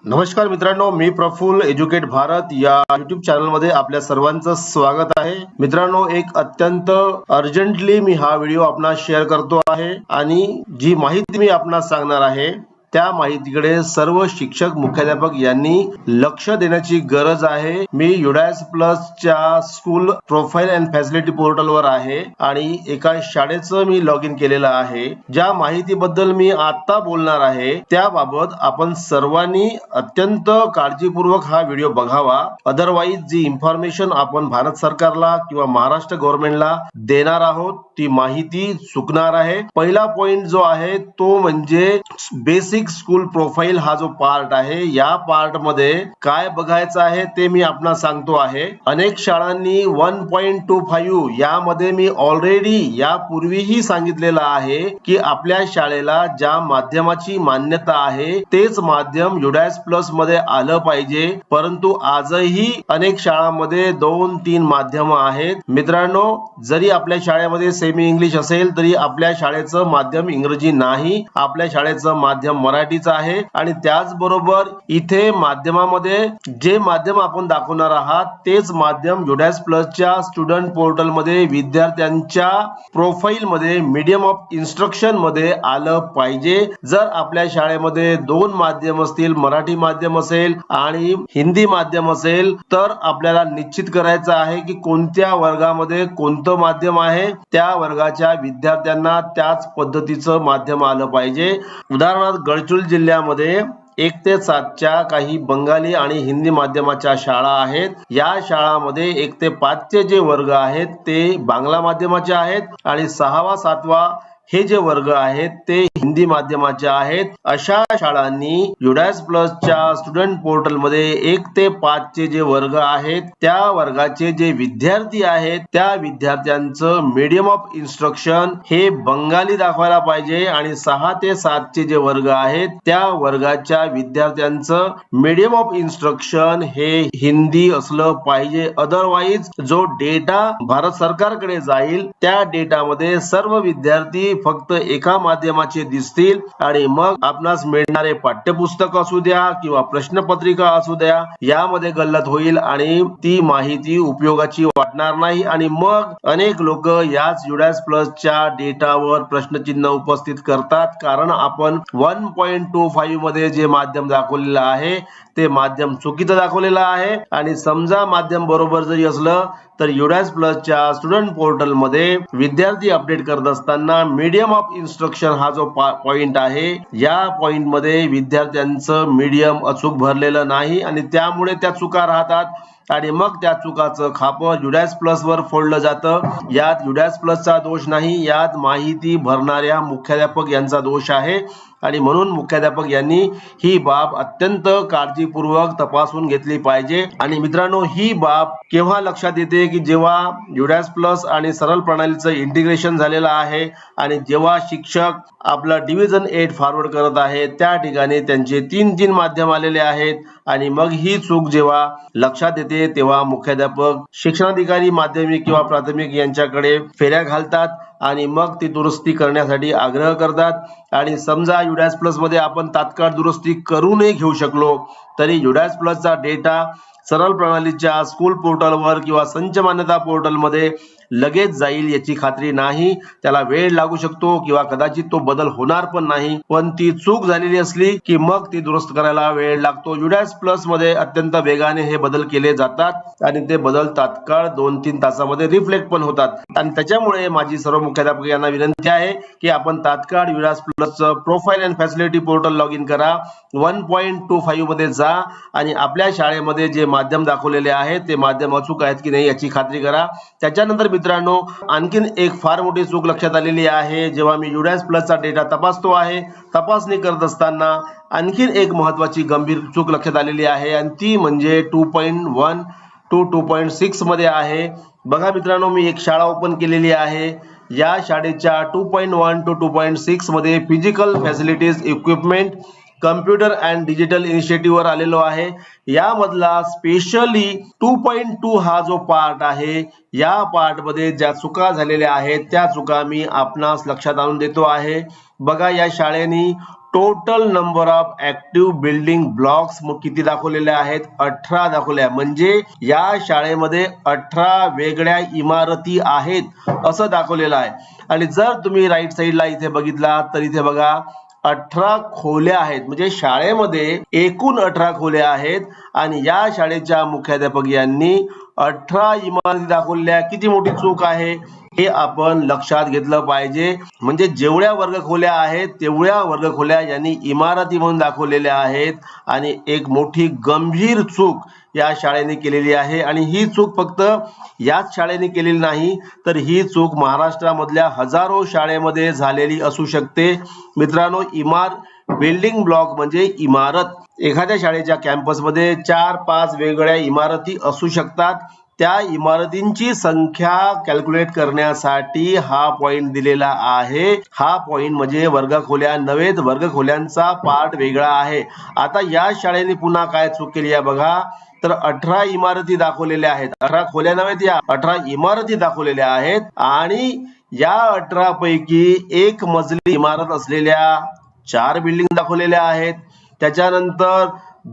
नमस्कार मित्रांनो, मी प्रफुल्ल एज्युकेट भारत या युट्यूब चॅनलमध्ये आपल्या सर्वांचं स्वागत आहे. मित्रांनो, एक अत्यंत अर्जंटली मी हा व्हिडिओ आपणास शेअर करतो आहे आणि जी माहिती मी आपणास सांगणार आहे त्या माहितीकडे सर्व शिक्षक मुख्याध्यापक यांनी लक्ष देण्याची गरज आहे. मी युडास प्लस च्या स्कूल प्रोफाइल अँड फॅसिलिटी पोर्टलवर आहे आणि एका शाळेचं मी लॉग इन केलेलं आहे. ज्या माहितीबद्दल मी आता बोलणार आहे त्याबाबत आपण सर्वांनी अत्यंत काळजीपूर्वक हा व्हिडिओ बघावा. अदरवाईज जी इन्फॉर्मेशन आपण भारत सरकारला किंवा महाराष्ट्र गव्हर्नमेंटला देणार आहोत ती माहिती चुकणार आहे. पहिला पॉइंट जो आहे तो म्हणजे बेसिक स्कूल प्रोफाइल हा जो पार्ट आहे या पार्ट मध्ये काय बघायचं आहे ते मी आपणास सांगतो आहे. अनेक शाळांनी 1.25 यामध्ये मी ऑलरेडी यापूर्वीही सांगितलेलं आहे की आपल्या शाळेला ज्या माध्यमाची मान्यता आहे तेच माध्यम युडास प्लस मध्ये आलं पाहिजे. परंतु आजही अनेक शाळांमध्ये 2-3 माध्यम आहेत. मित्रांनो, जरी आपल्या शाळेमध्ये सेमी इंग्लिश असेल तरी आपल्या शाळेचं माध्यम इंग्रजी नाही, आपल्या शाळेचं माध्यम मराठीचं आहे. आणि त्याचबरोबर इथे माध्यमामध्ये जे माध्यम आपण दाखवणार आहात तेच माध्यम युडास प्लसच्या स्टुडंट पोर्टल मध्ये विद्यार्थ्यांच्या प्रोफाइल मध्ये मीडियम ऑफ इन्स्ट्रक्शन मध्ये आलं पाहिजे. जर आपल्या शाळेमध्ये 2 माध्यम असतील, मराठी माध्यम असेल आणि हिंदी माध्यम असेल, तर आपल्याला निश्चित करायचं आहे की कोणत्या वर्गामध्ये कोणतं माध्यम आहे. त्या वर्गाच्या विद्यार्थ्यांना त्याच पद्धतीचं माध्यम आलं पाहिजे. उदाहरणार्थ गडचिरोली जिल्ह्यामध्ये 1 ते 7 च्या काही बंगाली आणि हिंदी माध्यमाच्या शाळा आहेत. या शाळांमध्ये 1 ते 5 चे जे वर्ग आहेत ते बांगला माध्यमाचे आहेत आणि 6वा 7वा हे जे वर्ग आहेत ते हिंदी माध्यमाचे आहेत. अशा शाळांनी युडास प्लसच्या स्टुडंट पोर्टल मध्ये 1 ते 5 चे जे वर्ग आहेत त्या वर्गाचे जे विद्यार्थी आहेत त्या विद्यार्थ्यांचं मीडियम ऑफ इन्स्ट्रक्शन हे बंगाली दाखवायला पाहिजे आणि 6 ते 7 चे जे वर्ग आहेत त्या वर्गाच्या विद्यार्थ्यांचं मीडियम ऑफ इन्स्ट्रक्शन हे हिंदी असलं पाहिजे. अदरवाईज जो डेटा भारत सरकारकडे जाईल त्या डेटामध्ये सर्व विद्यार्थी फक्त एका माध्यमाचे दिसतील आणि मग आपणास मिळणारे पाठ्यपुस्तक असू द्या किंवा प्रश्नपत्रिका असू द्या यामध्ये गल्लत होईल आणि ती माहिती उपयोगाची वाटणार नाही. आणि मग अनेक लोक याच युडास प्लसच्या डेटावर प्रश्नचिन्ह उपस्थित करतात, कारण आपण 1.25 मध्ये जे माध्यम दाखवलेलं आहे ते माध्यम चुकीचं दाखवलेलं आहे. आणि समजा माध्यम बरोबर जरी असलं तर युडास प्लसच्या स्टुडंट पोर्टल मध्ये विद्यार्थी अपडेट करत असताना मीडियम ऑफ इन्स्ट्रक्शन हा जो पॉइंट आहे या पॉइंट मध्ये विद्यार्थ्यांचं मीडियम अचूक भरलेलं नाही आणि त्यामुळे त्या चुका राहतात आणि मग त्या चुकाचं खापर युडास प्लस वर फोडलं जातं. यात युडास प्लसचा दोष नाही, यात माहिती भरणाऱ्या मुख्याध्यापक यांचा दोष आहे. आणि म्हणून मुख्याध्यापक यांनी ही बाब अत्यंत काळजीपूर्वक तपासून घेतली पाहिजे. आणि मित्रांनो, ही बाब केव्हा लक्षात येते की जेव्हा युडास प्लस आणि सरळ प्रणालीचं इंटिग्रेशन झालेलं आहे आणि जेव्हा शिक्षक आपला डिव्हिजन 8 फॉरवर्ड करत आहे त्या ठिकाणी त्यांचे 3 माध्यम आलेले आहेत. आणि मग ही चूक जेव्हा लक्षात येते तेव्हा मुख्याध्यापक, शिक्षणाधिकारी माध्यमिक किंवा प्राथमिक यांच्याकडे फेऱ्या घालतात आणि मग ती दुरुस्ती करण्यासाठी आग्रह करतात. आणि समजा युडास प्लस मध्ये आपण तात्काळ दुरुस्ती करू नाही घेऊ शकलो तरी युडास प्लसचा डेटा सरळ प्रणालीच्या स्कूल पोर्टलवर किंवा संच मान्यता पोर्टल मध्ये लगेच जाईल याची खात्री नाही. त्याला वेळ लागू शकतो किंवा कदाचित तो बदल होणार पण नाही. पण ती चूक झालेली असली की मग ती दुरुस्त करायला वेळ लागतो. युडास प्लस मध्ये अत्यंत वेगाने हे बदल केले जातात आणि ते बदल तात्काळ 2-3 तासामध्ये रिफ्लेक्ट पण होतात. आणि त्याच्यामुळे माझी सर्व मुख्याध्यापक यांना विनंती आहे की आपण तात्काळ युडास plus profile and facility portal log in करा, 1.25 मध्ये जा आणि आपल्या शाळेमध्ये जे माध्यम दाखवलेले आहेत ते माध्यम अचूक आहेत की नाही याची खात्री करा. त्याच्यानंतर मित्रांनो, आणखीन एक फार मोठी चूक लक्षात आलेली आहे. जेव्हा मी युडास प्लसचा डेटा तपासतो आहे, तपासणी करत असताना आणखीन एक महत्वाची गंभीर चूक लक्षात आलेली आहे आणि ती म्हणजे 2.1 to 2.6 मध्ये आहे. बघा मित्रांनो, मी एक शाळा ओपन केलेली आहे. या शाळेच्या 2.1 to 2.6 मध्ये physical facilities equipment computer and digital initiative वर आलेलो आहे. यामधला स्पेशली 2.2 हा जो पार्ट आहे या पार्ट मध्ये ज्या चुका झालेल्या आहेत त्या चुका मी आपणास लक्षात आणून देतो आहे. बघा, या शाळेने total number of active building blocks मग किती दाखवलेले आहेत? 18 दाखवल्या. म्हणजे या शाळेमध्ये 18 वेगळ्या इमारती आहेत असं दाखवलेलं आहे. आणि जर तुम्ही राईट साईडला इथे बघितला तर इथे बघा 18 खोल्या आहेत. म्हणजे शाळेमध्ये एकूण 18 खोल्या आहेत आणि या शाळेच्या मुख्याध्यापक यांनी 18 इमारती दाखवल्या. किती मोठी चूक आहे हे आपण लक्षात घेतलं पाहिजे. म्हणजे जेवढ्या वर्गखोल्या आहेत तेवढ्या वर्गखोल्या यांनी इमारती म्हणून दाखवलेल्या आहेत आणि एक मोठी गंभीर चूक या शाळेने केलेली आहे. आणि ही चूक फक्त याच शाळेने केलेली नाही तर ही चूक महाराष्ट्रामधल्या हजारो शाळेमध्ये झालेली असू शकते. मित्रांनो, बिल्डिंग ब्लॉक म्हणजे इमारत. एखाद्या शाळेच्या कॅम्पसमध्ये 4-5 वेगवेगळ्या इमारती असू शकतात. त्या इमारतींची संख्या कॅल्क्युलेट करण्यासाठी हा पॉइंट दिलेला आहे. हा पॉइंट म्हणजे वर्गखोल्या नव्हे, वर्गखोल्यांचा पार्ट वेगळा आहे. आता या शाळेने पुन्हा काय चूक केली आहे बघा. तर 18 इमारती दाखवलेल्या आहेत. 18 खोल्या नव्हेत, या 18 इमारती दाखवलेल्या आहेत आणि या 18 पैकी एक मजली इमारत असलेल्या 4 बिल्डिंग दाखवलेल्या आहेत. त्याच्यानंतर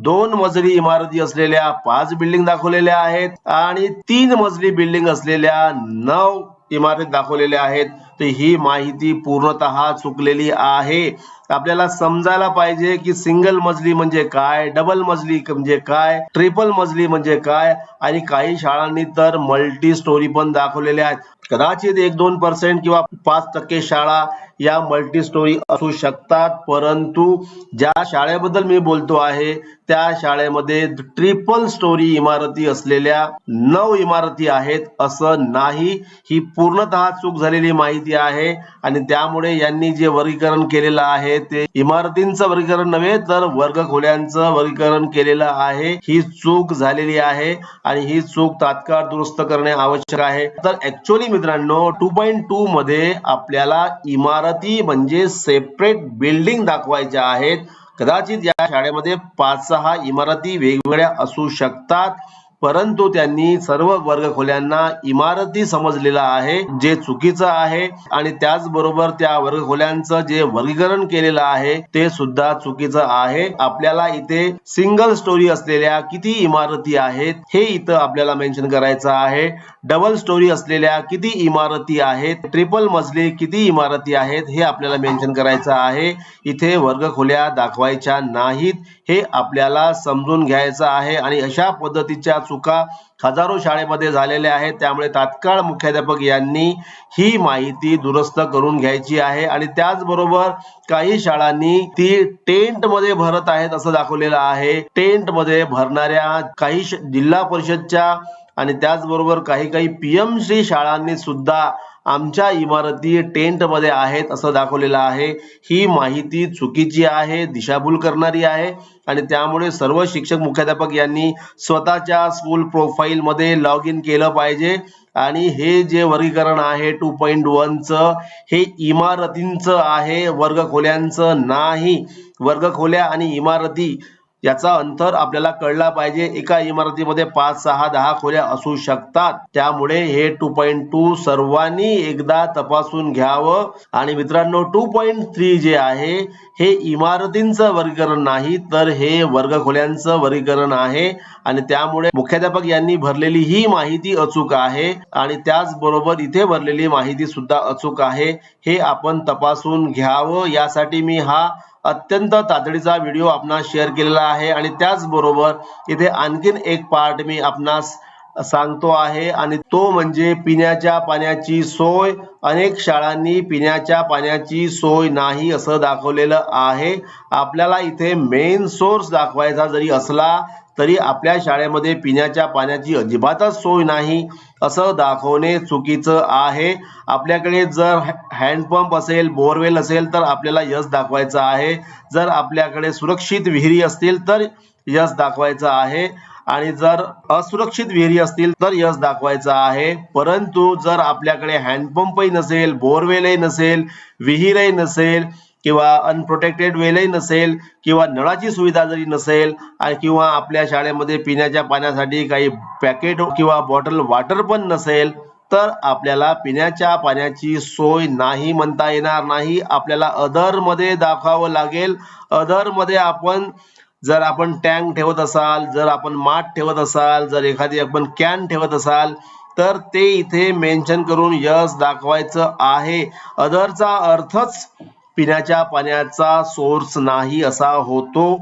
2 मजली इमारती असलेल्या 5 बिल्डिंग दाखवलेल्या आहेत आणि 3 मजली बिल्डिंग असलेल्या 9 इमारती दाखवलेल्या आहेत. तर ही माहिती पूर्णतः चुकलेली आहे. आपल्याला समजायला पाहिजे की सिंगल मजली म्हणजे काय, डबल मजली म्हणजे काय, ट्रिपल मजली म्हणजे काय. आणि काही शाळांनी तर मल्टी स्टोरी पण दाखवलेल्या आहेत. कदाचित 1-2% किंवा 5% शाळा या मल्टी स्टोरी असू शकतात, परंतु ज्या शाळेबद्दल मी बोलतो आहे त्या शाळेमध्ये ट्रिपल स्टोरी इमारती असलेल्या 9 इमारती आहेत असं नाही. ही पूर्णतः चूक झालेली माहिती आहे आणि त्यामुळे यांनी जे वर्गीकरण केलेलं आहे ते इमारतींचं वर्गीकरण नव्हे तर वर्गखोल्यांचं वर्गीकरण केलेलं आहे. ही चूक झालेली आहे आणि ही चूक तात्काळ दुरुस्त करणे आवश्यक आहे. तर ऍक्च्युअली मित्रांनो 2.2 मध्ये आपल्याला इमारती म्हणजे सेपरेट बिल्डिंग दाखवायच्या आहेत. कदाचित या शाळेमध्ये 5-6 इमारती वेगवेगळ्या असू शकतात, परंतु त्यांनी सर्व वर्गखोल्यांना इमारती समजलेला आहे, जे चुकीचं आहे. आणि त्याचबरोबर त्या वर्गखोल्यांचं जे वर्गीकरण केलेलं आहे ते सुद्धा चुकीचं आहे. आपल्याला इथे सिंगल स्टोरी असलेल्या किती इमारती आहेत हे इथं आपल्याला मेन्शन करायचं आहे. डबल स्टोरी असलेल्या किती इमारती आहेत, ट्रिपल मजली किती इमारती आहेत हे आपल्याला मेन्शन करायचं आहे. इथे वर्गखोल्या दाखवायच्या नाहीत हे आपल्याला समजून घ्यायचं आहे. आणि अशा पद्धतीच्या चुका हजारो शाळेमध्ये झालेल्या आहेत. त्यामुळे तात्काळ मुख्याध्यापक यांनी ही माहिती दुरुस्त करून घ्यायची आहे. आणि त्याचबरोबर काही शाळांनी ती टेंट मध्ये भरत आहेत असं दाखवलेलं आहे. टेंट मध्ये भरणाऱ्या काही जिल्हा परिषदच्या आणि त्याचबरोबर काही पीएमसी शाळांनी सुद्धा आमच्या इमारती टेंट मध्ये आहेत असं दाखवलेलं आहे. ही माहिती चुकीची आहे, दिशाभूल करणारी आहे. आणि त्यामुळे सर्व शिक्षक मुख्याध्यापक यांनी स्वतःच्या स्कूल प्रोफाईल मध्ये लॉग इन केलं पाहिजे. आणि हे जे वर्गीकरण आहे 2.1चं हे इमारतींचं आहे, वर्गखोल्यांचं नाही. वर्गखोल्या आणि इमारती याचा अंतर आपल्याला कळला पाहिजे. एका इमारतीमध्ये 5, 6, 10 खोल्या असू शकतात. त्यामुळे हे 2.2 सर्वांनी एकदा तपासून घ्यावं. आणि मित्रांनो 2.3 जे आहे हे इमारतींचं वर्गीकरण नाही तर हे वर्गखोल्यांचं वर्गीकरण आहे. आणि त्यामुळे मुख्याध्यापक यांनी भरलेली ही माहिती अचूक आहे आणि त्याचबरोबर इथे भरलेली माहिती सुद्धा अचूक आहे. हे आपण तपासून घ्यावं, यासाठी मी हा अत्यंत तातडीचा व्हिडिओ आपणास शेअर केलेला आहे. आणि त्याचबरोबर इथे आणखीन एक पार्ट मी आपणास सांगतो आहे आणि तो म्हणजे पिण्याच्या पाण्याची सोय. अनेक शाळांनी पिण्याच्या पाण्याची सोय नाही असं दाखवलेलं आहे. आपल्याला इथे मेन सोर्स दाखवायचा जरी असला तरी आपल्या शाळेमध्ये पिण्याच्या पाण्याची अजिबातच सोय नाही असं दाखवणे चुकीचं आहे. आपल्याकडे जर हँडपंप असेल, बोरवेल असेल तर आपल्याला यस दाखवायचं आहे. जर आपल्याकडे सुरक्षित विहिरी असतील तर यस दाखवायचं आहे आणि जर असुरक्षित विहिरी असतील तर यस दाखवायचं आहे. परंतु जर आपल्याकडे हँडपंपही नसेल, बोरवेलही नसेल, विहीरही नसेल किंवा अनप्रोटेक्टेड वेलही नसेल किंवा नळाची सुविधा जरी नसेल किंवा आपल्या शाळेमध्ये पिण्याच्या पाण्यासाठी काही पॅकेट किंवा बॉटल वॉटर पण नसेल तर आपल्याला पिण्याच्या पाण्याची सोय नाही म्हणता येणार नाही. आपल्याला अदर मध्ये दाखवावं लागेल. अदर मध्ये जर आपण टँक ठेवत असाल, जर आपण माठ ठेवत असाल, जर एखादी आपण कॅन ठेवत असाल, तर ते इथे मेन्शन करून यस दाखवायचं आहे. अदरचा अर्थच पिण्याच्या पाण्याचा सोर्स नाही असा होतो.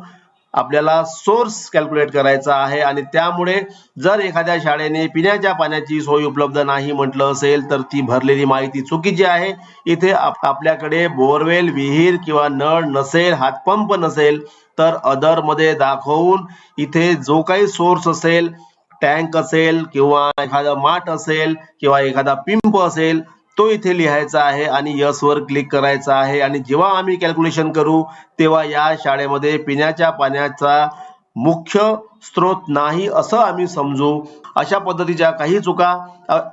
आपल्याला सोर्स कॅल्क्युलेट करायचा आहे आणि त्यामुळे जर एखाद्या शाळेने पिण्याच्या पाण्याची सोय उपलब्ध नाही म्हटलं असेल तर ती भरलेली माहिती चुकीची आहे. इथे आपल्याकडे बोरवेल, विहीर किंवा नळ नसेल, हातपंप नसेल, तर अदर मध्ये दाखवून इथे जो काही सोर्स असेल, टँक असेल किंवा एखादा माठ असेल किंवा एखादा पिंप असेल, तो इथे लिहायचा आहे आणि यस वर क्लिक करायचा आहे. आणि जेव्हा आम्ही कॅल्क्युलेशन करू तेव्हा या शाळेमध्ये पिण्याच्या पाण्याचा मुख्य स्रोत नाही असं आम्ही समजू. अशा पद्धतीच्या काही चुका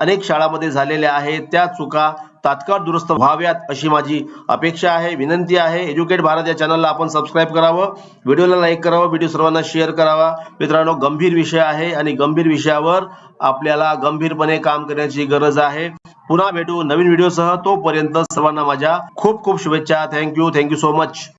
अनेक शाळांमध्ये झालेल्या आहेत. त्या चुका तात्काळ दुरुस्त व्हाव्यात अशी माझी अपेक्षा आहे, विनंती आहे. एज्युकेट भारत या चॅनलला आपण सबस्क्राईब करावं, व्हिडिओला लाईक करावं, व्हिडिओ सर्वांना शेअर करावा. मित्रांनो, गंभीर विषय आहे आणि गंभीर विषयावर आपल्याला गंभीरपणे काम करण्याची गरज आहे. पुन्हा भेटू नवीन व्हिडिओसह. तोपर्यंत सर्वांना माझ्या खूप खूप शुभेच्छा. Thank you so much.